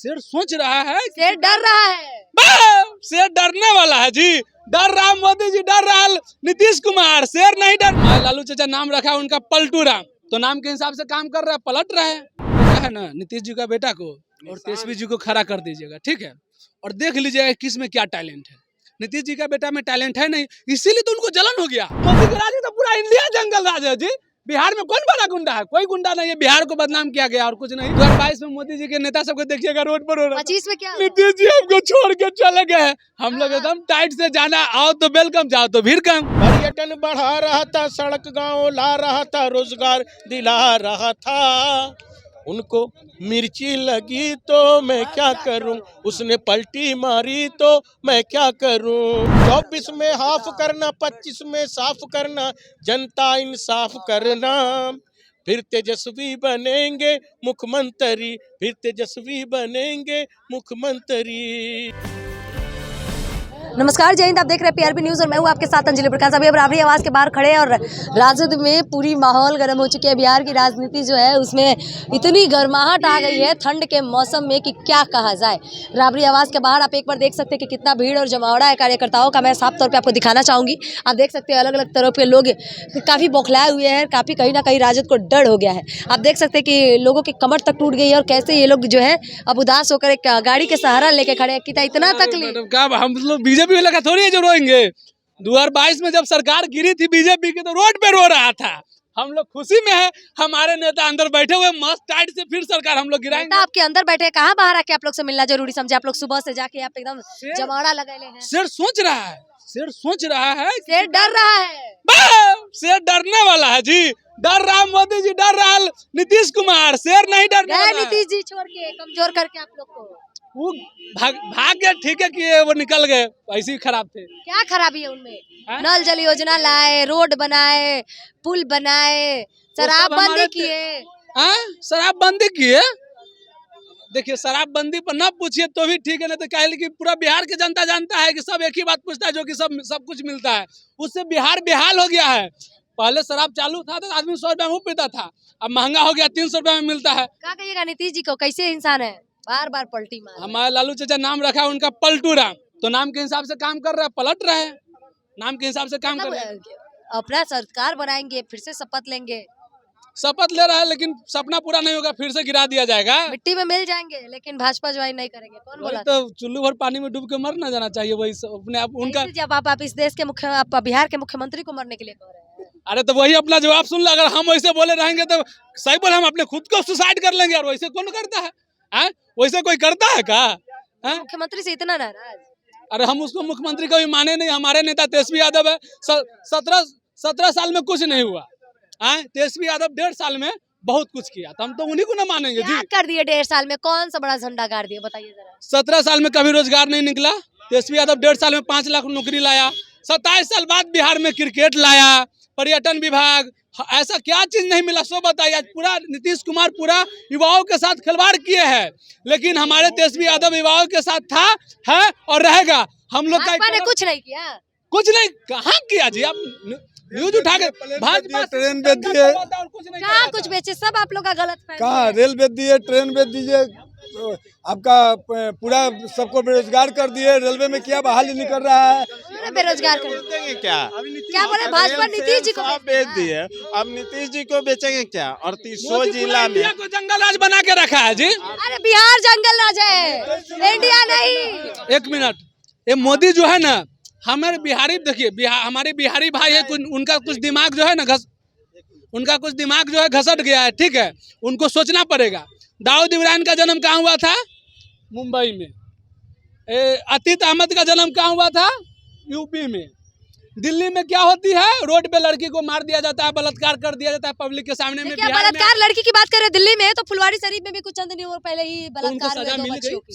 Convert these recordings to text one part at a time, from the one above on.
शेर सोच रहा है, शेर डर रहा है। शेर डरने वाला है जी। डर रहा मोदी जी, डर रहा नीतीश कुमार, शेर नहीं डर। लालू चाचा नाम रखा है उनका पलटू राम, तो नाम के हिसाब से काम कर रहा है, पलट रहा है। क्या है ना, नीतीश जी का बेटा को और तेजस्वी जी को खड़ा कर दीजिएगा, ठीक है, और देख लीजिएगा किस में क्या टैलेंट है। नीतीश जी का बेटा में टैलेंट है नहीं, इसीलिए तो उनको जलन हो गया। मोदी के राज में तो पूरा इंडिया जंगल राज है जी। बिहार में कौन बड़ा गुंडा है? कोई गुंडा नहीं है। बिहार को बदनाम किया गया और कुछ नहीं। 2022 में मोदी जी के नेता सबको देखिएगा रोड पर हो रहा है। 25 में क्या? नीतीश जी हमको छोड़ के चले गए। हम लोग एकदम टाइट से जाना, आओ तो वेलकम, जाओ तो भीड़ कम। पर्यटन बढ़ा रहा था, सड़क गांव ला रहा था, रोजगार दिला रहा था। उनको मिर्ची लगी तो मैं क्या करूं, उसने पलटी मारी तो मैं क्या करूं। 24 में हाफ करना, 25 में साफ करना, जनता इंसाफ करना। फिर तेजस्वी बनेंगे मुख्यमंत्री, फिर तेजस्वी बनेंगे मुख्यमंत्री। नमस्कार, जय हिंद। आप देख रहे हैं पीआरपी न्यूज और मैं हूं आपके साथ अंजलि प्रकाश। अभी बराबरी आवाज के बाहर खड़े हैं और राजद में पूरी माहौल गर्म हो चुकी है। बिहार की राजनीति जो है उसमें इतनी गर्माहट आ गई है ठंड के मौसम में कि क्या कहा जाए। राबरी आवाज के बाहर आप एक बार देख सकते हैं कि कितना भीड़ और जमावड़ा है कार्यकर्ताओं का। मैं साफ तौर पर आपको दिखाना चाहूंगी। आप देख सकते हैं अलग अलग तरह के लोग काफ़ी बौखलाए हुए हैं, काफ़ी कहीं ना कहीं राजद को डर हो गया है। आप देख सकते हैं कि लोगों की कमर तक टूट गई है और कैसे ये लोग जो है अब उदास होकर एक गाड़ी के सहारा लेके खड़े हैं। कितना इतना तकलीफ। हम लोग बीजेपी वाले का थोड़ी है जो रोएंगे। 2022 में जब सरकार गिरी थी बीजेपी की, तो रोड पे रो रहा था। हम लोग खुशी में है, हमारे नेता अंदर बैठे हुए मस्त टाइट से फिर सरकार हम लोग गिराएंगे। नेता आपके अंदर बैठे, कहाँ बाहर आके आप लोग से मिलना जरूरी समझे? आप लोग सुबह से जाके आप एकदम जमावड़ा लगे हैं। शेर सोच रहा है, शेर सोच रहा है, शेर डर रहा है। शेर डरने वाला है जी। डर रहा मोदी जी, डर रहा नीतीश कुमार, शेर नहीं डरने वाला है। नीतीश जी छोड़ के कमजोर करके आप लोग को वो भाग गया, ठीक है कि वो निकल गए, ऐसे ही खराब थे। क्या खराबी है उनमें? नल जल योजना लाए, रोड बनाए, पुल बनाए, शराबबंदी किए। शराबबंदी किए। देखिए, शराबबंदी पर न पूछिए तो भी ठीक है, नहीं तो क्या है कि पूरा बिहार की जनता जानता है कि सब एक ही बात पूछता है, जो कि सब कुछ मिलता है। उससे बिहार बेहाल हो गया है। पहले शराब चालू था तो आदमी 100 रुपया में पीता था, अब महंगा हो गया, 300 रुपया में मिलता है। क्या कहिएगा नीतीश जी को, कैसे इंसान है, बार बार पलटी मार। हमारे लालू चाचा नाम रखा है उनका पलटू राम, तो नाम के हिसाब से काम कर रहा है, पलट रहा है। नाम के हिसाब से काम कर रहा है। अपना सरकार बनाएंगे, फिर से शपथ लेंगे। शपथ ले रहा है, लेकिन सपना पूरा नहीं होगा, फिर से गिरा दिया जाएगा। मिट्टी में मिल जाएंगे, लेकिन भाजपा ज्वाइन नहीं करेंगे। कौन बोला? तो चुल्लू भर पानी में डूब के मर ना जाना चाहिए, वही अपने आप उनका। जब आप इस देश के आप बिहार के मुख्यमंत्री को मरने के लिए कह रहे हैं। अरे तो वही अपना जवाब सुन लो। अगर हम वैसे बोले रहेंगे तो सही बोले, हम अपने खुद को सुसाइड कर लेंगे। और वैसे कौन करता है? वैसे कोई करता है क्या? मुख्यमंत्री से इतना नाराज? अरे हम उसको मुख्यमंत्री कभी माने नहीं। हमारे नेता तेजस्वी यादव है। 17 साल में कुछ नहीं हुआ। तेजस्वी यादव 1.5 साल में बहुत कुछ किया, तो हम तो उन्हीं को ना मानेंगे जी। कर दिए 1.5 साल में? कौन सा बड़ा झंडा गाड़ दिया, बताइए जरा। 17 साल में कभी रोजगार नहीं निकला। तेजस्वी यादव 1.5 साल में 5 लाख नौकरी लाया। 27 साल बाद बिहार में क्रिकेट लाया, पर्यटन विभाग, ऐसा क्या चीज नहीं मिला? सो बताइए। आज पूरा नीतीश कुमार पूरा युवाओं के साथ खिलवाड़ किए हैं, लेकिन हमारे तेजस्वी यादव युवाओं के साथ था, है और रहेगा। हम लोग का कुछ नहीं किया। कुछ नहीं कहाँ किया जी? आप न्यूज उठा के भाजपा ट्रेन बेच दिए, कहाँ कुछ बेचे? सब आप लोग का गलत फहमी। कहाँ रेल बेच दिए, ट्रेन बेच दीजिए, तो आपका पूरा सबको बेरोजगार कर दिए। रेलवे में क्या बहाली नहीं कर रहा है, बेरोजगार कर देंगे क्या? क्या बोले? भाजपा नीतीश जी को बेच दिए, अब नीतीश जी को बेचेंगे क्या? और 300 जिला में को जंगल राज बना के रखा है जी। अरे बिहार जंगल राज है, इंडिया नहीं। 1 मिनट, ये मोदी जो है ना, हमारे बिहारी, देखिए हमारे बिहारी भाई है, उनका कुछ दिमाग जो है ना उनका कुछ दिमाग जो है घसट गया है, ठीक है। उनको सोचना पड़ेगा। दाऊद इब्राहिम का जन्म कहाँ हुआ था? मुंबई में। अतीत अहमद का जन्म कहाँ हुआ था? यूपी में। दिल्ली में क्या होती है? रोड पे लड़की को मार दिया जाता है, बलात्कार कर दिया जाता है पब्लिक के सामने में। बलात्कार लड़की की बात कर रहे हैं दिल्ली में, तो फुलवारी शरीफ में भी कुछ चंद दिनों पहले ही बलात्कार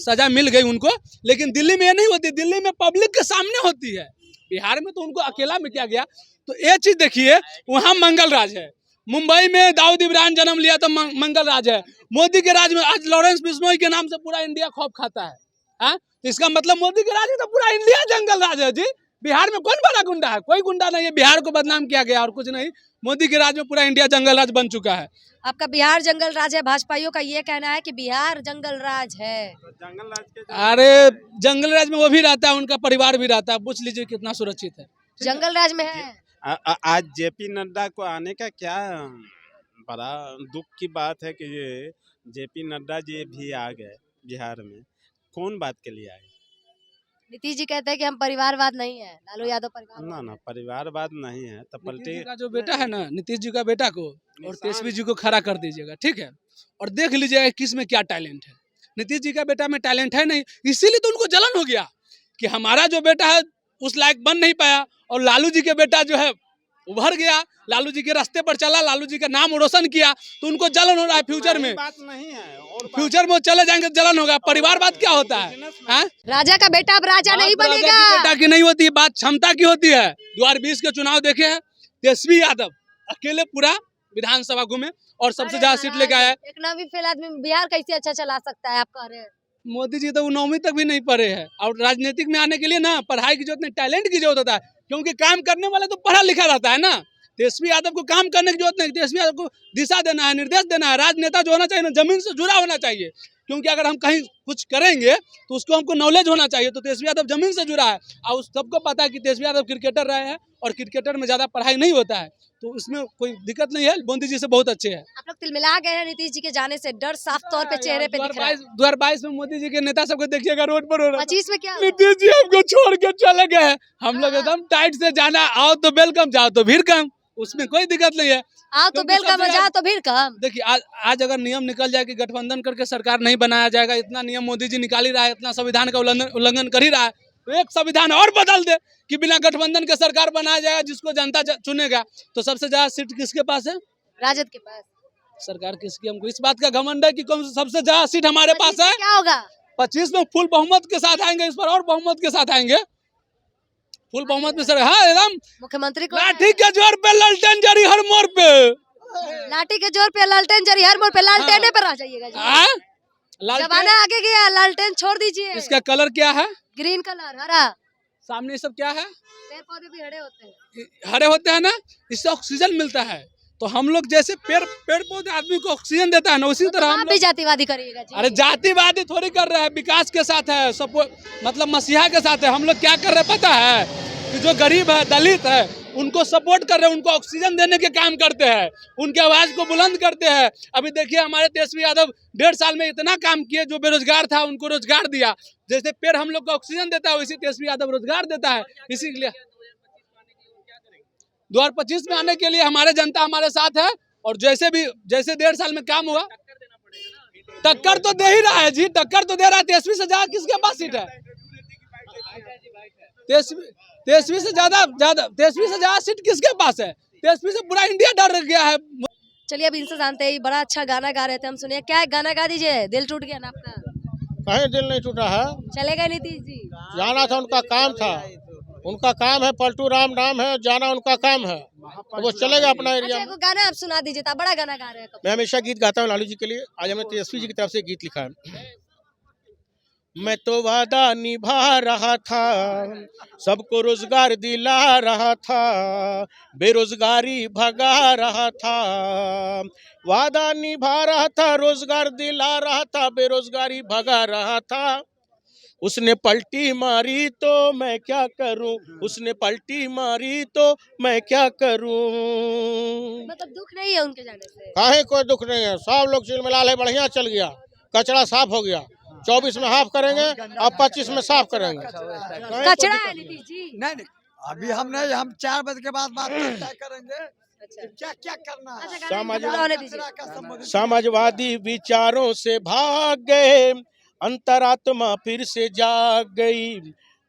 सजा मिल गई उनको, लेकिन दिल्ली में ये नहीं होती। दिल्ली में पब्लिक के सामने होती है। बिहार में तो उनको अकेला में क्या गया? तो ये चीज देखिए, वहाँ मंगल राज है। मुंबई में दाऊद इब्राहिम जन्म लिया तो मंगल राज है। मोदी के राज में आज लॉरेंस बिश्नोई के नाम से पूरा इंडिया खौफ खाता है। तो इसका मतलब मोदी के राज में तो पूरा इंडिया जंगल राज है जी। बिहार में कौन बड़ा गुंडा है? कोई गुंडा नहीं है। बिहार को बदनाम किया गया और कुछ नहीं। मोदी के राज में पूरा इंडिया जंगल राज बन चुका है। आपका बिहार जंगल राज है, भाजपाइयों का ये कहना है कि बिहार जंगल राज है। अरे जंगल राज में वो भी रहता है, उनका परिवार भी रहता है, पूछ लीजिए कितना सुरक्षित है। जंगल राज में है। आज जेपी नड्डा को आने का क्या बड़ा दुख की बात है कि ये जेपी नड्डा जी भी आ गए बिहार में। कौन बात के लिए आए? नीतीश जी कहते हैं कि हम परिवारवाद नहीं है, लालू यादव परिवार ना परिवारवाद नहीं है तो नीतीश पलटे जी का जो बेटा है ना, नीतीश जी का बेटा को और तेजस्वी जी को खड़ा कर दीजिएगा, ठीक है, और देख लीजिएगा किस में क्या टैलेंट है। नीतीश जी का बेटा में टैलेंट है नहीं, इसीलिए तो उनको जलन हो गया कि हमारा जो बेटा है उस लायक बन नहीं पाया, और लालू जी के बेटा जो है उभर गया, लालू जी के रास्ते पर चला, लालू जी का नाम रोशन किया, तो उनको जलन हो रहा है। फ्यूचर में बात नहीं है और फ्यूचर में वो चले जाएंगे तो जलन होगा। परिवारवाद क्या होता है? हाँ? राजा का बेटा अब राजा नहीं बात राजा बनेगा। की बेटा की नहीं होती, बात क्षमता की होती है। 2020 के चुनाव देखे हैं, तेजस्वी यादव अकेले पूरा विधानसभा घूमे और सबसे ज्यादा सीट लेके आया है। एक नौवीं फेल आदमी बिहार कैसे अच्छा चला सकता है, आप कह रहे हैं? मोदी जी तो वो 9वीं तक भी नहीं पढ़े हैं, और राजनीतिक में आने के लिए ना पढ़ाई की जरूरत नहीं, टैलेंट की जरूरत होता है, क्योंकि काम करने वाला तो पढ़ा लिखा रहता है ना। तेजस्वी यादव को काम करने की जरूरत नहीं, तेजस्वी यादव को दिशा देना है, निर्देश देना है। राजनेता जो होना चाहिए ना, जमीन से जुड़ा होना चाहिए, क्योंकि अगर हम कहीं कुछ करेंगे तो उसको हमको नॉलेज होना चाहिए। तो तेजस्वी यादव जमीन से जुड़ा है, और सबको पता है कि तेजस्वी यादव क्रिकेटर रहे हैं, और क्रिकेटर में ज्यादा पढ़ाई नहीं होता है, तो इसमें कोई दिक्कत नहीं है। मोदी जी से बहुत अच्छे हैं। आप लोग तिलमिला गए हैं नीतीश जी के जाने से, डर साफ तौर पे चेहरे पे दिख रहा है। 2022 में मोदी जी के नेता सबको देखिएगा रोड पर हो रहा है। 25 में क्या? नीतीश जी हमको छोड़ के चले गए, हम लोग एकदम टाइट से जाना, आओ तो वेलकम, जाओ तो भीड़ कम, उसमें कोई दिक्कत नहीं है। आओ तो बेल कम, जाओ तो भीड़ कम। देखिए आज अगर नियम निकल जाए कि गठबंधन करके सरकार नहीं बनाया जाएगा, इतना नियम मोदी जी निकाल ही रहा है, इतना संविधान का उल्लंघन कर ही रहा है, तो एक संविधान और बदल दे कि बिना गठबंधन के सरकार बनाया जाएगा, जिसको जनता चुनेगा। तो सबसे ज्यादा सीट किसके पास है? राजद के पास। सरकार किसकी? हमको इस बात का घमंड है कि कौन सबसे ज्यादा सीट हमारे पास है। क्या होगा? 25 में फुल बहुमत के साथ आएंगे, इस पर और बहुमत के साथ आएंगे, फुल बहुमत में सर। हाँ एकदम मुख्यमंत्री को लाठी के जोर पे ललटेन जरी हर मोड़ पे, लाठी के जोर पे लालटेन जरी हर मोड़ पे, लालटेने पर आ जाइएगा जी। हाँ? जमाना आगे गया, लालटेन छोड़ दीजिए। इसका कलर क्या है? ग्रीन कलर, हरा। सामने ये सब क्या है? पेड़ पौधे भी हरे होते हैं। हरे होते हैं ना, इससे ऑक्सीजन मिलता है। तो हम लोग जैसे पेड़ पौधे आदमी को ऑक्सीजन देता है ना, उसी तरह हम आप भी जातिवादी करिएगा जी। अरे जातिवादी थोड़ी कर रहे हैं, विकास के साथ है, सब मतलब मसीहा के साथ है। हम लोग क्या कर रहे हैं पता है? कि जो गरीब है, दलित है, उनको सपोर्ट कर रहे हैं, उनको ऑक्सीजन देने के काम करते हैं, उनके आवाज को बुलंद करते हैं। अभी देखिए हमारे तेजस्वी यादव 1.5 साल में इतना काम किए, जो बेरोजगार था उनको रोजगार दिया। जैसे पेड़ हम लोग को ऑक्सीजन देता है, वैसे तेजस्वी यादव रोजगार देता है। इसीलिए 2025 में आने के लिए हमारे जनता हमारे साथ है, और जैसे 1.5 साल में काम हुआ, टक्कर तो दे ही रहा है जी, टक्कर तो दे रहा है। तेजस्वी से ज्यादा किसके पास सीट है? तेजस्वी से ज्यादा सीट किसके पास है? तेजस्वी से पूरा इंडिया डर गया है। चलिए अब इनसे जानते हैं, बड़ा अच्छा गाना गा रहे थे, हम सुनिए। क्या गाना गा दीजिए, दिल टूट गया ना आपका? कहीं दिल नहीं टूटा है, चले गए नीतीश जी। जाना था, उनका काम था, उनका काम है, पलटू राम नाम है, जाना उनका काम है, तो वो चलेगा अपना एरिया अच्छा, में। एगो गाना आप सुना दीजिए, था बड़ा गाना गा रहे हैं। मैं हमेशा गीत गाता हूँ लालू जी के लिए, आज हमने तेजस्वी जी की तरफ से गीत लिखा है। मैं तो वादा निभा रहा था, सबको रोजगार दिला रहा था, बेरोजगारी भगा रहा था, वादा निभा रहा था, रोजगार दिला रहा था, बेरोजगारी भगा रहा था। उसने पलटी मारी तो मैं क्या करूं, उसने पलटी मारी तो मैं क्या करूं। मतलब दुख नहीं है उनके जाने से? काहे कोई दुख नहीं है, सब लोग चिलमिलाल है, बढ़िया चल गया, कचरा साफ हो गया। 24 में हाफ करेंगे, अब 25 में साफ करेंगे। कचरा है नीतीश जी? नहीं अभी हम नहीं, हम 4 बजे के बाद बात तय करेंगे। क्या क्या करना है। अच्छा, गाना होने दीजिए। का संबंध समाजवादी विचारों से भाग गए, अंतरात्मा फिर से जाग गई।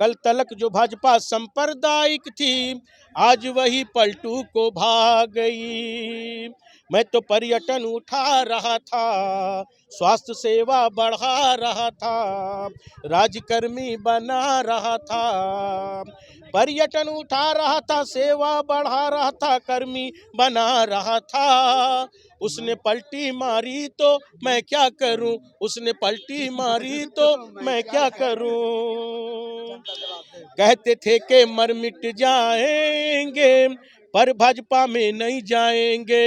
कल तलक जो भाजपा सांप्रदायिक थी, आज वही पलटू को भाग गई। मैं तो पर्यटन उठा रहा था, स्वास्थ्य सेवा बढ़ा रहा था, राजकर्मी बना रहा था। पर्यटन उठा रहा था, सेवा बढ़ा रहा था, कर्मी बना रहा था। उसने पलटी मारी तो मैं क्या करूं, उसने पलटी मारी तो मैं क्या करूं। कहते थे कि मर मिट जाएंगे, पर भाजपा में नहीं जाएंगे,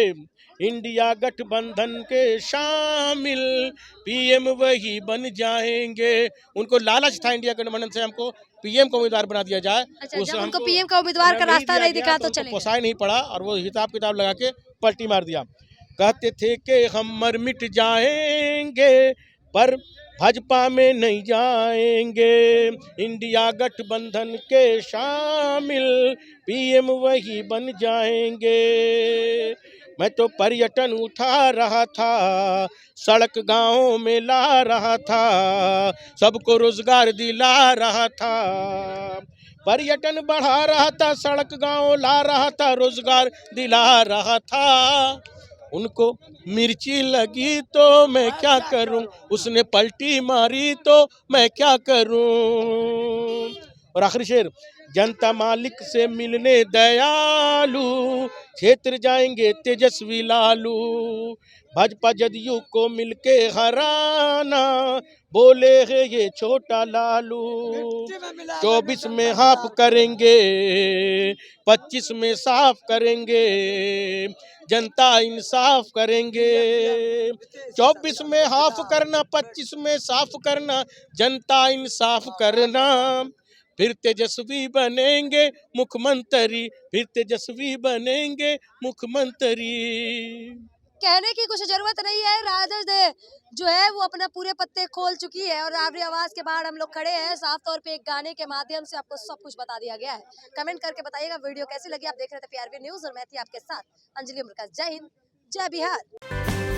इंडिया गठबंधन के शामिल, पीएम वही बन जाएंगे। उनको लालच था इंडिया गठबंधन से हमको पीएम को उम्मीदवार बना दिया जाए। अच्छा, उस जब उनको हमको पीएम का उम्मीदवार का रास्ता दिया नहीं गया दिखा तो उनको चलेगा। पोसाय नहीं पड़ा और वो हिसाब किताब लगा के पलटी मार दिया। कहते थे कि हम मर मिट जाएंगे, पर भाजपा में नहीं जाएंगे, इंडिया गठबंधन के शामिल, पीएम वही बन जाएंगे। मैं तो पर्यटन उठा रहा था, सड़क गांवों में ला रहा था, सबको रोजगार दिला रहा था। पर्यटन बढ़ा रहा था, सड़क गांव ला रहा था, रोजगार दिला रहा था। उनको मिर्ची लगी तो मैं क्या करूं, उसने पलटी मारी तो मैं क्या करूं। और आखिरी शेर, जनता मालिक से मिलने दयालु, क्षेत्र जाएंगे तेजस्वी लालू, भाजपा जदयू को मिलके हराना, बोले है ये छोटा लालू। 24 में हाफ करेंगे, 25 में साफ करेंगे, जनता इंसाफ करेंगे। 24 में हाफ करना, 25 में साफ करना, जनता इंसाफ करना, फिर तेजस्वी बनेंगे मुख्यमंत्री, फिर तेजस्वी बनेंगे मुख्यमंत्री। कहने की कुछ जरूरत नहीं है, राजद जो है वो अपना पूरे पत्ते खोल चुकी है और आपरी आवाज के बाहर हम लोग खड़े हैं। साफ तौर पे एक गाने के माध्यम से आपको सब कुछ बता दिया गया है। कमेंट करके बताइएगा वीडियो कैसी लगी। आप देख रहे थे PRB न्यूज और मैं थी आपके साथ अंजलि प्रकाश। जय हिंद, जय बिहार।